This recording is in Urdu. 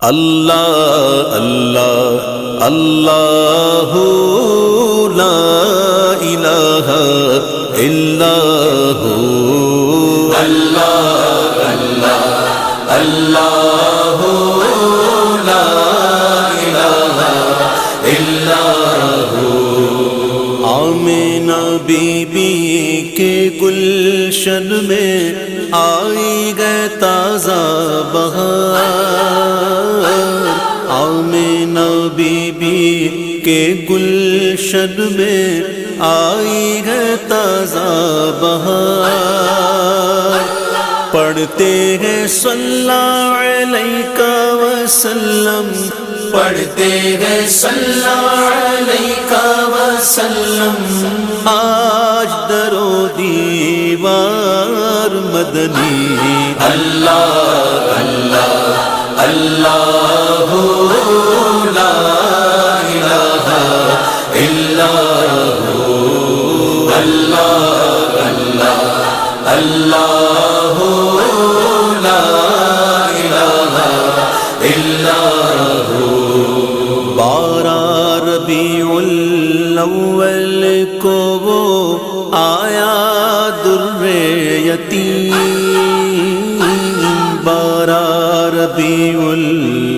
اللہ اللہ اللہ لا الہ الا ہو اللہ اللہ اللہ لا الہ الا ہو آمینہ بی بی کے گلشن میں آئی گئے تازہ بہار آمینہ بی بی کے گلشن میں آئی ہے تازہ بہار پڑھتے ہیں صلی اللہ علیہ وسلم پڑھتے ہیں صلی اللہ علیہ وسلم آج در و دیوار مدنی اللہ اللہ اللہ لا الہ الا ہو اللہ اللہ اللہ لا الہ الا ہو 12 ربیع الاول کو وہ آیا در یتیم 12 ربیع